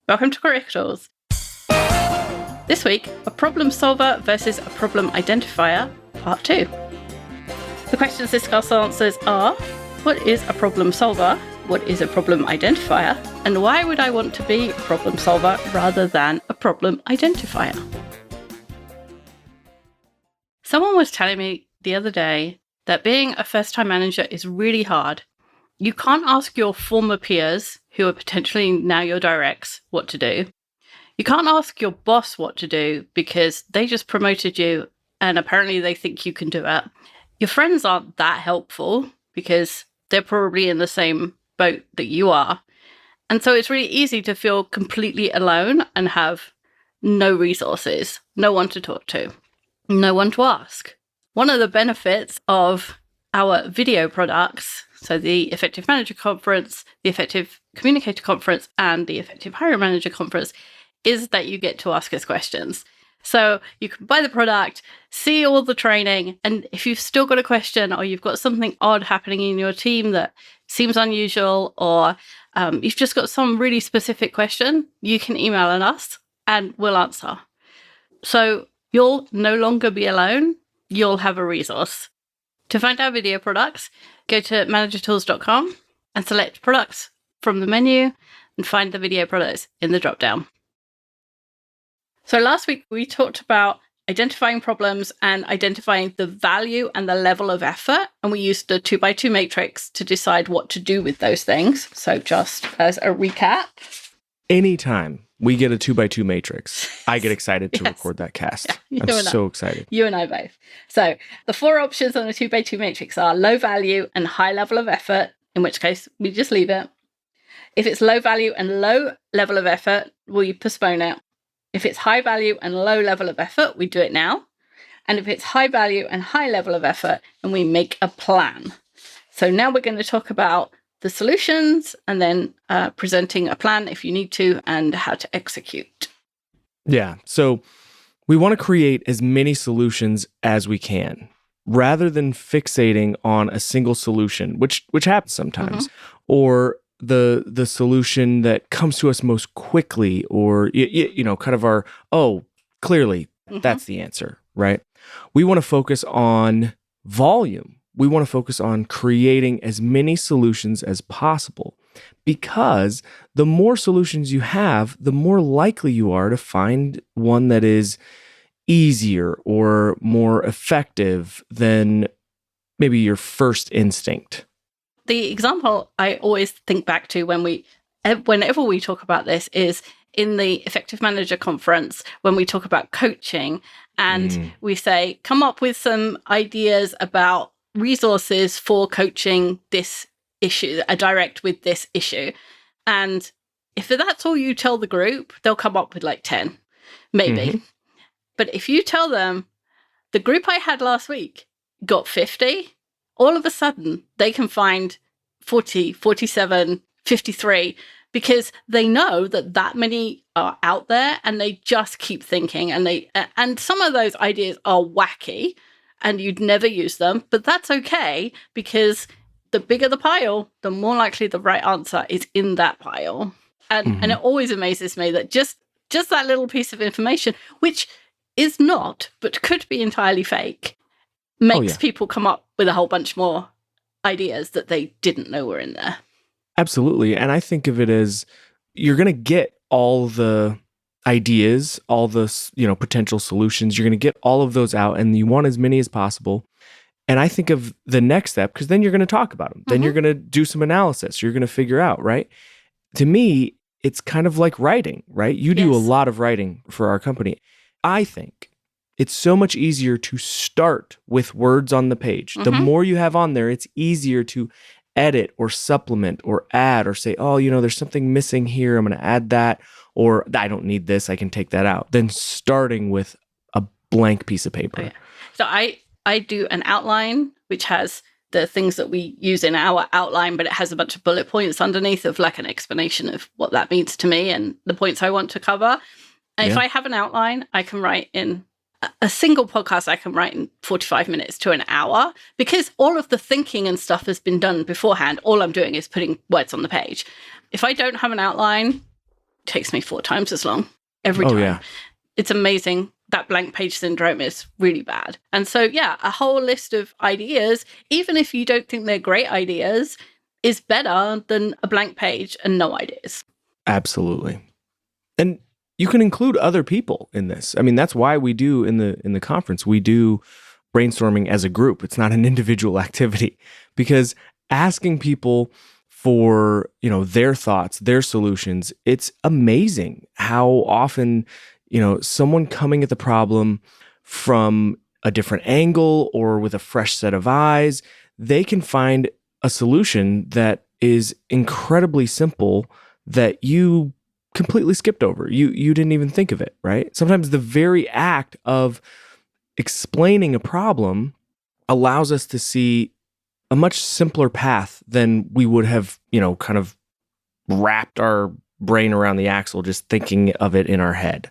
Welcome to Curriculums. This week, a problem solver versus a problem identifier, part 2. The questions this class answers are, what is a problem solver? What is a problem identifier? And why would I want to be a problem solver rather than a problem identifier? Someone was telling me the other day that being a first-time manager is really hard. You can't ask your former peers, who are potentially now your directs, what to do. You can't ask your boss what to do because they just promoted you and apparently they think you can do it. Your friends aren't that helpful because they're probably in the same boat that you are. And so it's really easy to feel completely alone and have no resources, no one to talk to, no one to ask. One of the benefits of our video products, so the Effective Manager Conference, the Effective Communicator Conference, and the Effective Hiring Manager Conference, is that you get to ask us questions. So you can buy the product, see all the training, and if you've still got a question or you've got something odd happening in your team that seems unusual, or you've just got some really specific question, you can email us and we'll answer. So you'll no longer be alone. You'll have a resource. To find our video products, go to managertools.com and select products from the menu and find the video products in the drop-down. So last week we talked about identifying problems and identifying the value and the level of effort. And we used the 2x2 matrix to decide what to do with those things. So just as a recap. Anytime we get a 2x2 matrix, I get excited to record that cast. Yeah, I'm so excited. You and I both. So the 4 options on the 2x2 matrix are low value and high level of effort, in which case we just leave it. If it's low value and low level of effort, we postpone it. If it's high value and low level of effort, we do it now. And if it's high value and high level of effort, then we make a plan. So now we're going to talk about the solutions and then presenting a plan if you need to and how to execute. Yeah. So we want to create as many solutions as we can rather than fixating on a single solution, which happens sometimes, or the solution that comes to us most quickly, or kind of our, clearly that's the answer, right? We want to focus on volume. We want to focus on creating as many solutions as possible, because the more solutions you have, the more likely you are to find one that is easier or more effective than maybe your first instinct. The example I always think back to whenever we talk about this is in the Effective Manager Conference, when we talk about coaching and we say, come up with some ideas about resources for coaching this issue, a direct with this issue. And if that's all you tell the group, they'll come up with like 10, maybe. But if you tell them, the group I had last week got 50, all of a sudden they can find 40, 47, 53, because they know that many are out there and they just keep thinking, and some of those ideas are wacky and you'd never use them, but that's okay, because the bigger the pile, the more likely the right answer is in that pile. And it always amazes me that just that little piece of information, which is not, but could be entirely fake, makes people come up with a whole bunch more ideas that they didn't know were in there. Absolutely. And I think of it as you're going to get all the ideas, all the potential solutions. You're going to get all of those out, and you want as many as possible. And I think of the next step, because then you're going to talk about them. Then you're going to do some analysis. You're going to figure out, right? To me, it's kind of like writing, right? You do a lot of writing for our company. I think it's so much easier to start with words on the page. The more you have on there, it's easier to edit or supplement or add or say, there's something missing here. I'm going to add that. Or I don't need this, I can take that out. Then starting with a blank piece of paper. Oh, yeah. So I do an outline, which has the things that we use in our outline, but it has a bunch of bullet points underneath of like an explanation of what that means to me and the points I want to cover. And if I have an outline, I can write in a single podcast, I can write in 45 minutes to an hour, because all of the thinking and stuff has been done beforehand. All I'm doing is putting words on the page. If I don't have an outline, takes me 4 times as long every time. Yeah. It's amazing. That blank page syndrome is really bad. And so, yeah, a whole list of ideas, even if you don't think they're great ideas, is better than a blank page and no ideas. Absolutely. And you can include other people in this. I mean, that's why we do in the conference, we do brainstorming as a group. It's not an individual activity, because asking people for, their thoughts, their solutions, it's amazing how often, someone coming at the problem from a different angle or with a fresh set of eyes, they can find a solution that is incredibly simple that you completely skipped over. You didn't even think of it, right? Sometimes the very act of explaining a problem allows us to see a much simpler path than we would have, kind of wrapped our brain around the axle just thinking of it in our head.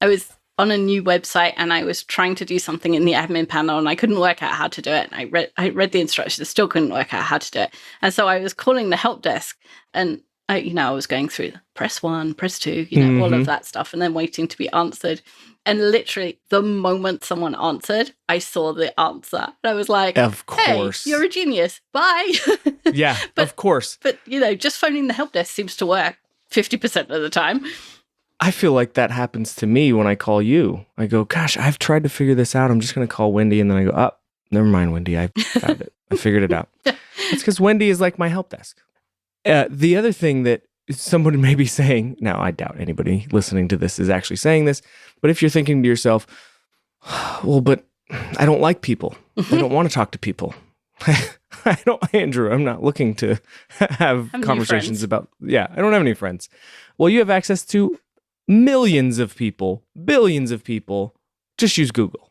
I was on a new website and I was trying to do something in the admin panel and I couldn't work out how to do it. And I read the instructions, still couldn't work out how to do it. And so I was calling the help desk and I was going through press 1, press 2, all of that stuff, and then waiting to be answered. And literally, the moment someone answered, I saw the answer. And I was like, of course. Hey, you're a genius. Bye. Yeah, of course. But, just phoning the help desk seems to work 50% of the time. I feel like that happens to me when I call you. I go, gosh, I've tried to figure this out. I'm just going to call Wendy. And then I go, oh, never mind, Wendy. I found it. I figured it out. It's because Wendy is like my help desk. The other thing that someone may be saying, now I doubt anybody listening to this is actually saying this, but if you're thinking to yourself, well, but I don't like people. I don't want to talk to people. Andrew, I'm not looking to have conversations about, I don't have any friends. Well, you have access to millions of people, billions of people. Just use Google.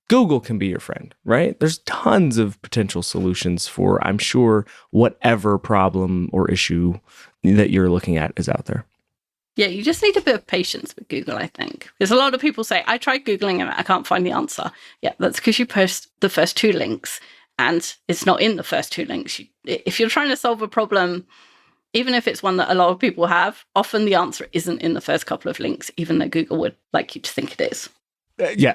Google can be your friend, right? There's tons of potential solutions for, I'm sure, whatever problem or issue that you're looking at is out there. Yeah, you just need a bit of patience with Google, I think. There's a lot of people say, I tried Googling and I can't find the answer. Yeah, that's because you post the first 2 links and it's not in the first 2 links. If you're trying to solve a problem, even if it's one that a lot of people have, often the answer isn't in the first couple of links, even though Google would like you to think it is.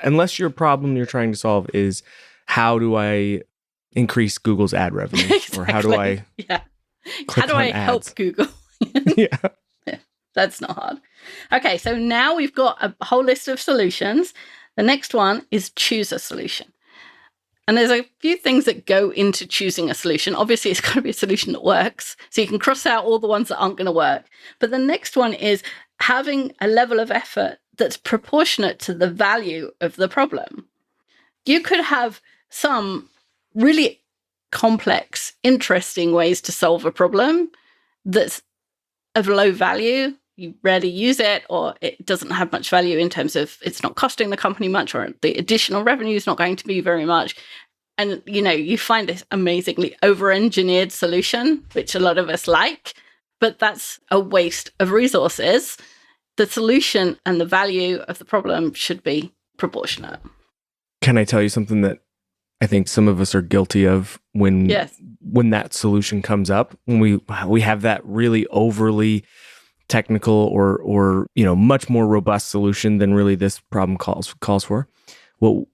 Unless your problem you're trying to solve is how do I increase Google's ad revenue? Exactly. Or how do I how do I help Google? Yeah. That's not hard. Okay, so now we've got a whole list of solutions. The next one is choose a solution. And there's a few things that go into choosing a solution. Obviously, it's got to be a solution that works. So you can cross out all the ones that aren't going to work. But the next one is having a level of effort that's proportionate to the value of the problem. You could have some really complex, interesting ways to solve a problem that's of low value. You rarely use it, or it doesn't have much value in terms of it's not costing the company much, or the additional revenue is not going to be very much. And, you find this amazingly over-engineered solution, which a lot of us like, but that's a waste of resources. The solution and the value of the problem should be proportionate. Can I tell you something that I think some of us are guilty of when that solution comes up? When we have that really overly technical or much more robust solution than really this problem calls for. What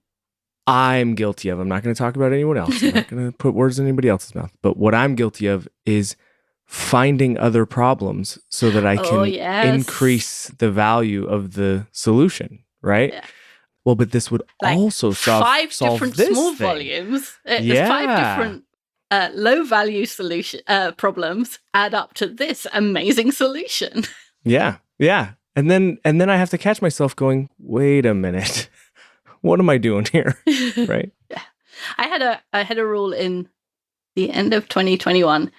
I'm guilty of, I'm not going to talk about anyone else. I'm not going to put words in anybody else's mouth. But what I'm guilty of is finding other problems so that I can increase the value of the solution, right? Yeah. Well, but this would also solve 5 different this small thing. Volumes. There's 5 different low-value solution problems add up to this amazing solution. Yeah. And then I have to catch myself going, wait a minute. What am I doing here? Right? Yeah. I had a rule in the end of 2021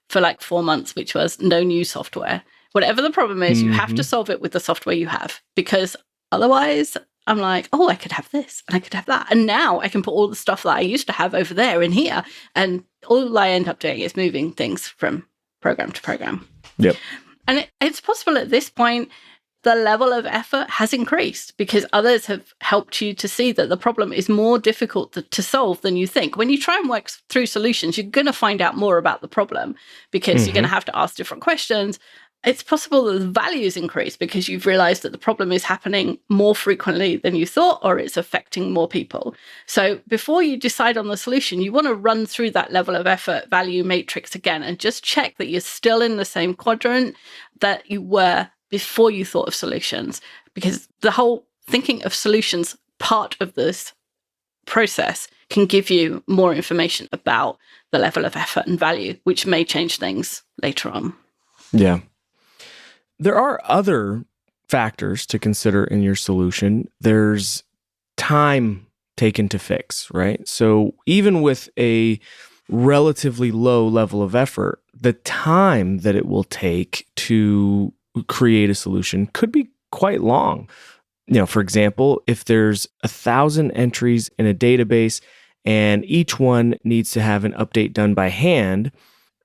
for 4 months, which was no new software. Whatever the problem is, you have to solve it with the software you have, because otherwise I'm like, oh, I could have this and I could have that. And now I can put all the stuff that I used to have over there in here. And all I end up doing is moving things from program to program. Yep. And it's possible at this point, the level of effort has increased because others have helped you to see that the problem is more difficult to solve than you think. When you try and work through solutions, you're going to find out more about the problem because you're going to have to ask different questions. It's possible that the values increase because you've realized that the problem is happening more frequently than you thought, or it's affecting more people. So before you decide on the solution, you want to run through that level of effort value matrix again and just check that you're still in the same quadrant that you were before you thought of solutions. Because the whole thinking of solutions part of this process can give you more information about the level of effort and value, which may change things later on. Yeah. There are other factors to consider in your solution. There's time taken to fix, right? So even with a relatively low level of effort, the time that it will take to create a solution could be quite long. For example, if there's 1,000 entries in a database and each one needs to have an update done by hand,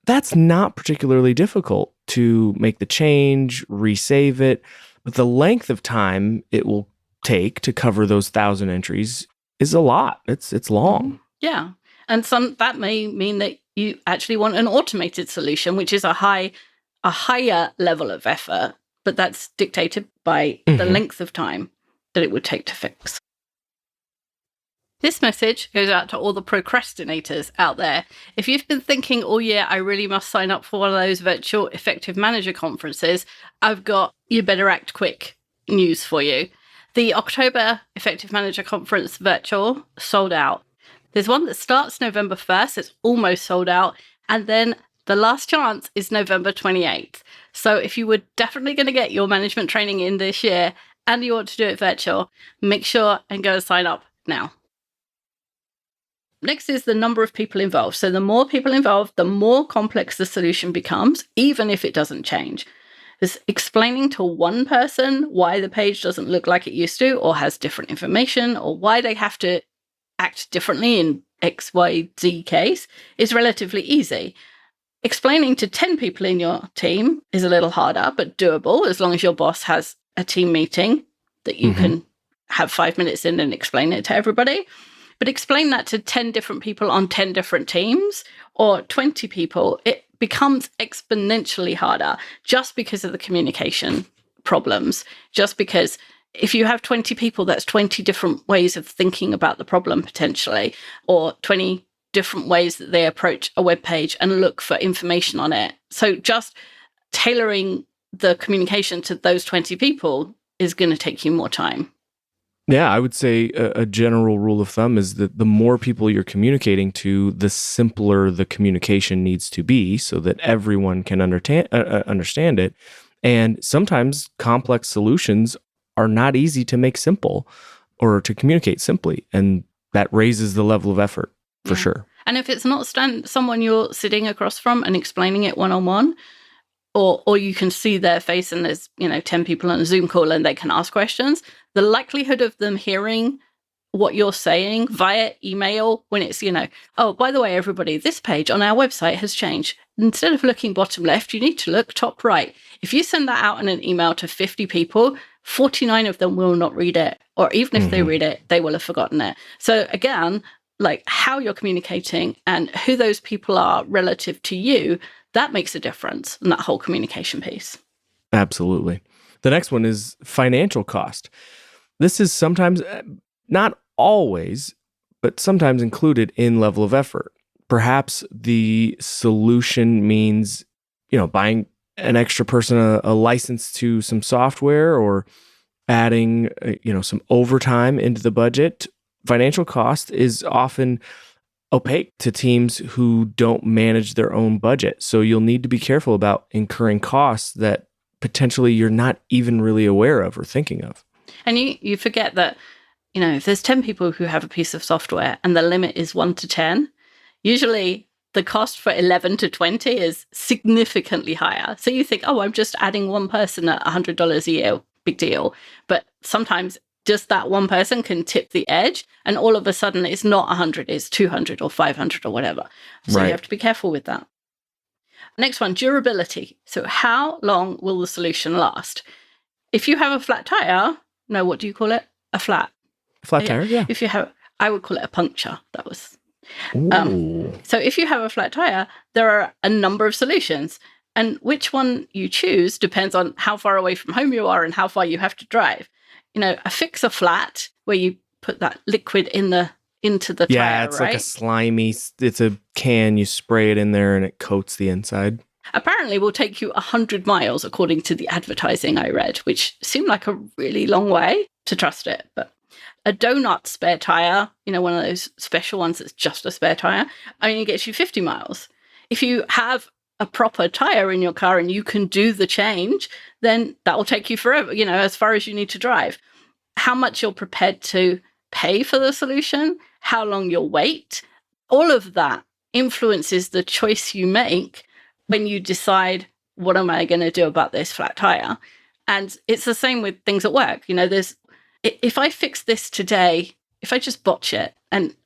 that's not particularly difficult to make the change, resave it. But the length of time it will take to cover those 1,000 entries is a lot. It's long. Yeah. And that may mean that you actually want an automated solution, which is a higher level of effort, but that's dictated by the length of time that it would take to fix. This message goes out to all the procrastinators out there. If you've been thinking, oh yeah, I really must sign up for one of those virtual effective manager conferences, I've got you better act quick news for you. The October Effective Manager Conference virtual sold out. There's one that starts November 1st. It's almost sold out. And then the last chance is November 28th. So if you were definitely going to get your management training in this year and you want to do it virtual, make sure and go sign up now. Next is the number of people involved. So the more people involved, the more complex the solution becomes, even if it doesn't change. It's explaining to one person why the page doesn't look like it used to, or has different information, or why they have to act differently in X, Y, Z case is relatively easy. Explaining to 10 people in your team is a little harder, but doable as long as your boss has a team meeting that you can have 5 minutes in and explain it to everybody. But explain that to 10 different people on 10 different teams or 20 people, it becomes exponentially harder just because of the communication problems. Just because if you have 20 people, that's 20 different ways of thinking about the problem potentially, or 20 different ways that they approach a web page and look for information on it. So just tailoring the communication to those 20 people is going to take you more time. Yeah, I would say a general rule of thumb is that the more people you're communicating to, the simpler the communication needs to be so that everyone can understand it. And sometimes complex solutions are not easy to make simple or to communicate simply. And that raises the level of effort for sure. And if it's not someone you're sitting across from and explaining it one-on-one, or you can see their face and there's 10 people on a Zoom call and they can ask questions, the likelihood of them hearing what you're saying via email when it's, oh, by the way, everybody, this page on our website has changed. Instead of looking bottom left, you need to look top right. If you send that out in an email to 50 people, 49 of them will not read it. Or even if they read it, they will have forgotten it. So again, like how you're communicating and who those people are relative to you, that makes a difference in that whole communication piece. Absolutely. The next one is financial cost. This is sometimes, not always, but sometimes included in level of effort. Perhaps the solution means, buying an extra person a license to some software or adding, some overtime into the budget. Financial cost is often opaque to teams who don't manage their own budget. So you'll need to be careful about incurring costs that potentially you're not even really aware of or thinking of. And you forget that, if there's 10 people who have a piece of software and the limit is 1 to 10, usually the cost for 11 to 20 is significantly higher. So you think, oh, I'm just adding one person at $100 a year, big deal. But sometimes just that one person can tip the edge and all of a sudden it's not 100, it's 200 or 500 or whatever. So You have to be careful with that. Next one, durability. So how long will the solution last? If you have a flat tire, no, what do you call it? A flat tire, yeah. If you have, I would call it a puncture. That was. So if you have a flat tire, there are a number of solutions. And which one you choose depends on how far away from home you are and how far you have to drive. A fixer flat where you put that liquid into the tire, it's right? like a slimy, it's a can, you spray it in there and it coats the inside. Apparently will take you 100 miles, according to the advertising I read, which seemed like a really long way to trust it. But a donut spare tire, one of those special ones that's just a spare tire, only gets you 50 miles. If you have a proper tire in your car and you can do the change, then that will take you forever, as far as you need to drive. How much you're prepared to pay for the solution, how long you'll wait, all of that influences the choice you make when you decide, what am I going to do about this flat tire? And it's the same with things at work. If I fix this today, if I just botch it I'm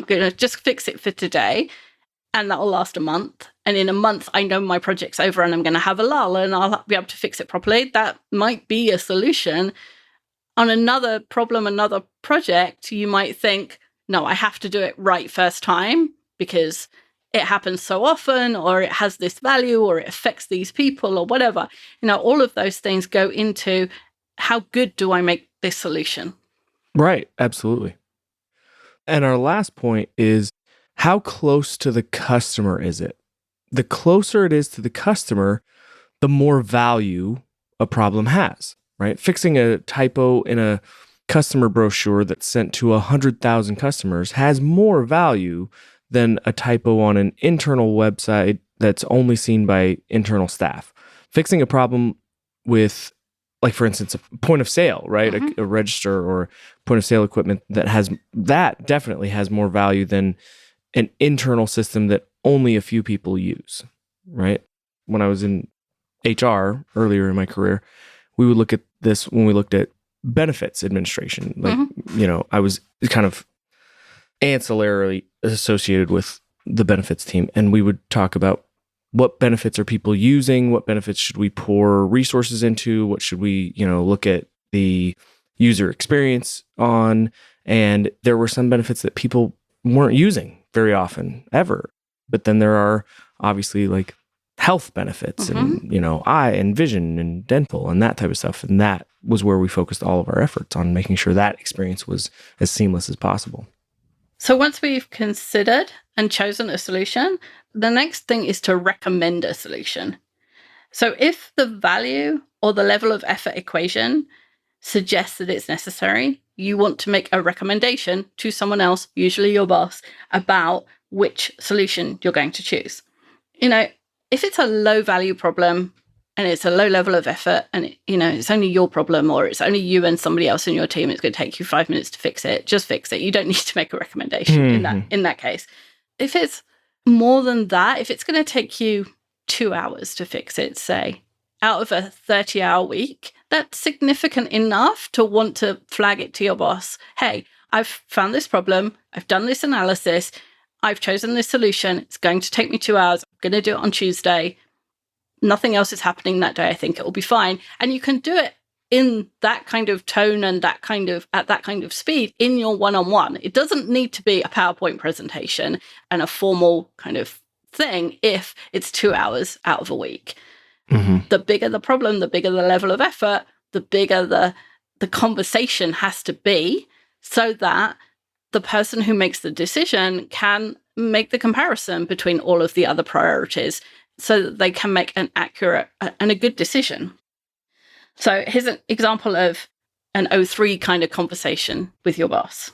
going to just fix it for today, and that'll last a month. And in a month, I know my project's over and I'm going to have a lull and I'll be able to fix it properly. That might be a solution. On another problem, another project, you might think, no, I have to do it right first time because it happens so often, or it has this value, or it affects these people, or whatever. All of those things go into how good do I make this solution? Right, absolutely. And our last point is, how close to the customer is it? The closer it is to the customer, the more value a problem has, right? Fixing a typo in a customer brochure that's sent to 100,000 customers has more value than a typo on an internal website that's only seen by internal staff. Fixing a problem with, like, for instance, a point of sale, right? Mm-hmm. A register or point of sale equipment that definitely has more value than an internal system that only a few people use, right? When I was in HR earlier in my career, we would look at this when we looked at benefits administration. Like, Mm-hmm. I was kind of ancillarily associated with the benefits team, and we would talk about what benefits are people using, what benefits should we pour resources into, what should we, look at the user experience on. And there were some benefits that people weren't using very often ever. But then there are obviously like health benefits and, eye and vision and dental and that type of stuff. And that was where we focused all of our efforts on making sure that experience was as seamless as possible. So once we've considered and chosen a solution, the next thing is to recommend a solution. So if the value or the level of effort equation suggests that it's necessary, you want to make a recommendation to someone else, usually your boss, about which solution you're going to choose. If it's a low value problem and it's a low level of effort and, it's only your problem, or it's only you and somebody else in your team, it's going to take you 5 minutes to fix it, just fix it. You don't need to make a recommendation in that case. If it's more than that, if it's going to take you 2 hours to fix it, say, out of a 30-hour week, that's significant enough to want to flag it to your boss. Hey, I've found this problem. I've done this analysis. I've chosen this solution. It's going to take me 2 hours. I'm going to do it on Tuesday. Nothing else is happening that day. I think it will be fine. And you can do it in that kind of tone and at that kind of speed in your one-on-one. It doesn't need to be a PowerPoint presentation and a formal kind of thing if it's 2 hours out of a week. Mm-hmm. The bigger the problem, the bigger the level of effort, the bigger the conversation has to be, so that the person who makes the decision can make the comparison between all of the other priorities so that they can make an accurate and a good decision. So here's an example of an O3 kind of conversation with your boss.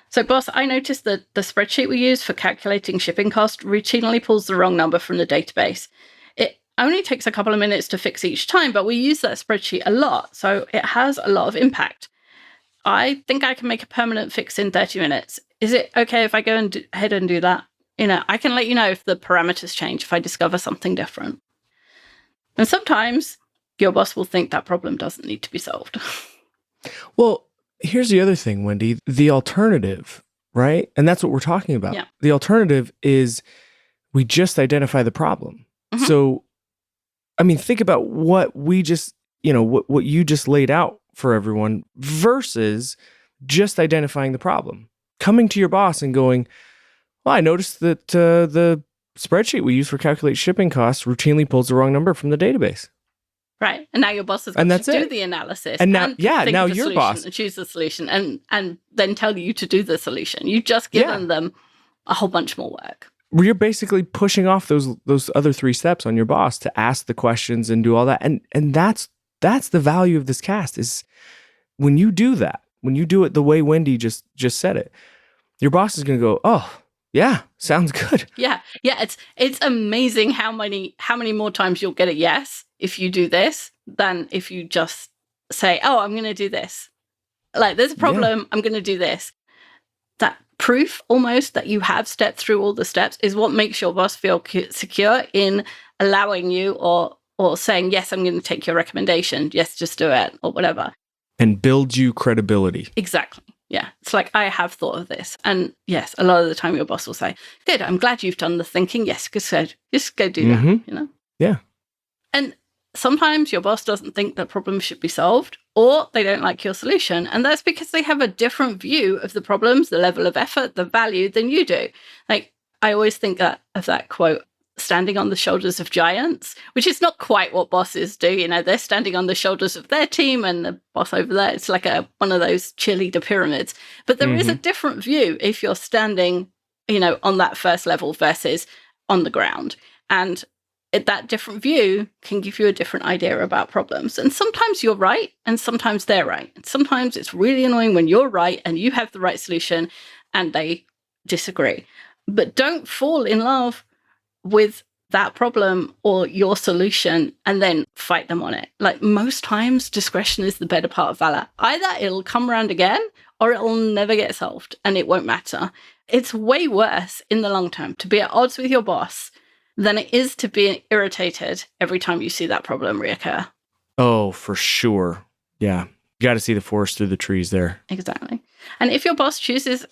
So boss, I noticed that the spreadsheet we use for calculating shipping cost routinely pulls the wrong number from the database. It only takes a couple of minutes to fix each time, but we use that spreadsheet a lot, so it has a lot of impact. I think I can make a permanent fix in 30 minutes. Is it okay if I go ahead and do that? I can let you know if the parameters change, if I discover something different. And sometimes your boss will think that problem doesn't need to be solved. Well, here's the other thing, Wendy. The alternative, right? And that's what we're talking about. Yeah. The alternative is we just identify the problem. Mm-hmm. So, think about what we just, what you just laid out for everyone versus just identifying the problem. Coming to your boss and going, well, I noticed that the spreadsheet we use for calculate shipping costs routinely pulls the wrong number from the database. Right. And now your boss has got And to that's do it. the analysis And now, think now of the your solution boss. and choose the solution and then tell you to do the solution. You've just given them a whole bunch more work. You're basically pushing off those other 3 steps on your boss to ask the questions and do all that. And that's the value of this cast is when you do that, when you do it the way Wendy just said it, your boss is going to go, oh, yeah, sounds good. Yeah. It's amazing how many more times you'll get a yes if you do this than if you just say, oh, I'm going to do this. Like, there's a problem, I'm going to do this. That proof almost that you have stepped through all the steps is what makes your boss feel secure in allowing you or saying, yes, I'm going to take your recommendation. Yes, just do it or whatever. And build you credibility. Exactly. Yeah. It's like, I have thought of this. And yes, a lot of the time your boss will say, good, I'm glad you've done the thinking. Yes, good. Just go do that, you know? Yeah. And sometimes your boss doesn't think that problems should be solved or they don't like your solution. And that's because they have a different view of the problems, the level of effort, the value than you do. Like, I always think of that quote, standing on the shoulders of giants, which is not quite what bosses do. You know, they're standing on the shoulders of their team and the boss over there. It's like one of those cheerleader pyramids. But there is a different view if you're standing, you know, on that first level versus on the ground. And that different view can give you a different idea about problems. And sometimes you're right and sometimes they're right. And sometimes it's really annoying when you're right and you have the right solution and they disagree. But don't fall in love with that problem or your solution and then fight them on it. Like, most times, discretion is the better part of valor. Either it'll come around again or it'll never get solved and it won't matter. It's way worse in the long term to be at odds with your boss than it is to be irritated every time you see that problem reoccur. Oh, for sure. Yeah. You got to see the forest through the trees there. Exactly. And if your boss chooses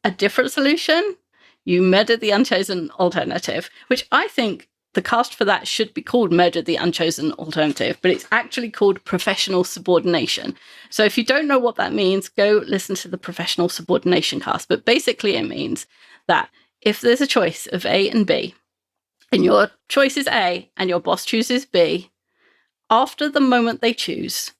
a different solution, you murder the unchosen alternative, which I think the cast for that should be called Murder the Unchosen Alternative, but it's actually called Professional Subordination. So if you don't know what that means, go listen to the Professional Subordination cast. But basically it means that if there's a choice of A and B, and your choice is A and your boss chooses B, after the moment they choose,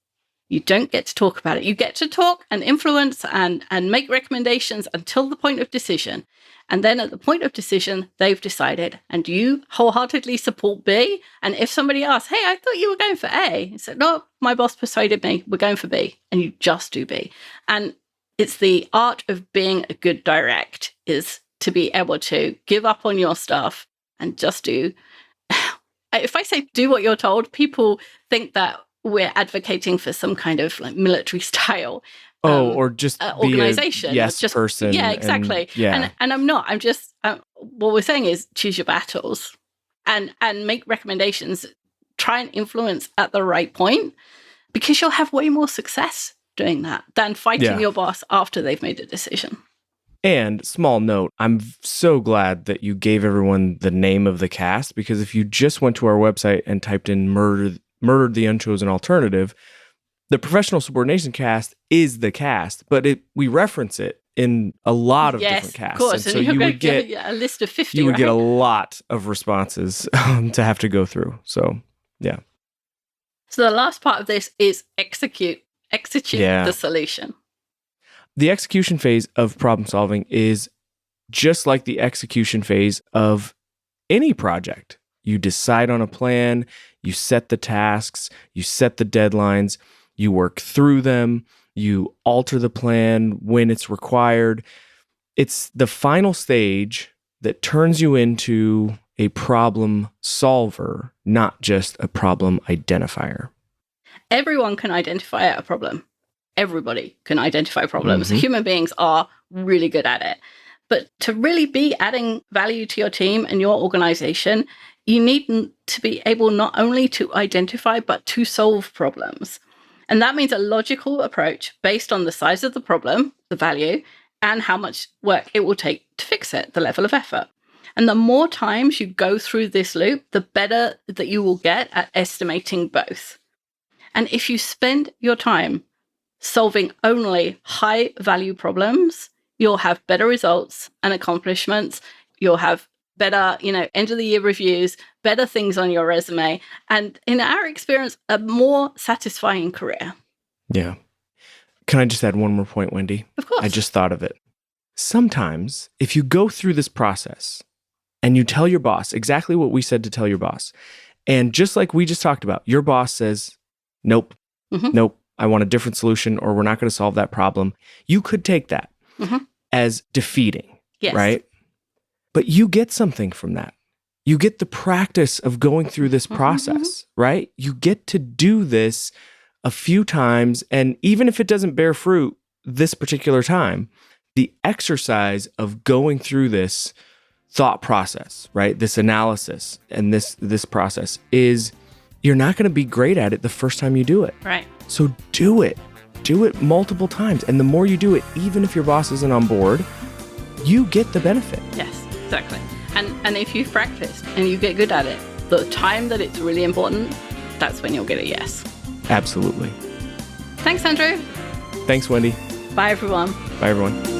you don't get to talk about it. You get to talk and influence and make recommendations until the point of decision. And then at the point of decision, they've decided, and you wholeheartedly support B. And if somebody asks, hey, I thought you were going for A, you said, no, my boss persuaded me, we're going for B. And you just do B. And it's the art of being a good direct, is to be able to give up on your stuff and just do. If I say do what you're told, people think that we're advocating for some kind of like military style. Or just organization. Be a yes just, person. Yeah, exactly. And I'm not. I'm just, what we're saying is choose your battles and make recommendations. Try and influence at the right point, because you'll have way more success doing that than fighting your boss after they've made a decision. And small note, I'm so glad that you gave everyone the name of the cast, because if you just went to our website and typed in Murdered the Unchosen Alternative, the Professional Subordination cast is the cast, but we reference it in a lot of different casts. Of course, and so you would get a list of 50. You would get a lot of responses to have to go through. So, yeah. So the last part of this is execute the solution. The execution phase of problem solving is just like the execution phase of any project. You decide on a plan, you set the tasks, you set the deadlines, you work through them, you alter the plan when it's required. It's the final stage that turns you into a problem solver, not just a problem identifier. Everyone can identify a problem. Everybody can identify problems. Mm-hmm. Human beings are really good at it. But to really be adding value to your team and your organization, you need to be able not only to identify, but to solve problems. And that means a logical approach based on the size of the problem, the value, and how much work it will take to fix it, the level of effort. And the more times you go through this loop, the better that you will get at estimating both. And if you spend your time solving only high value problems, you'll have better results and accomplishments. You'll have better, end of the year reviews, better things on your resume, and in our experience, a more satisfying career. Yeah. Can I just add one more point, Wendy? Of course. I just thought of it. Sometimes if you go through this process and you tell your boss exactly what we said to tell your boss, and just like we just talked about, your boss says, nope, nope, I want a different solution, or we're not going to solve that problem. You could take that as defeating, right? But you get something from that. You get the practice of going through this process, right? You get to do this a few times, and even if it doesn't bear fruit this particular time, the exercise of going through this thought process, right? This analysis and this process is, you're not going to be great at it the first time you do it. Right. So do it. Do it multiple times. And the more you do it, even if your boss isn't on board, you get the benefit. Yes, exactly. And if you've practiced and you get good at it, the time that it's really important, that's when you'll get a yes. Absolutely. Thanks, Andrew. Thanks, Wendy. Bye, everyone. Bye, everyone.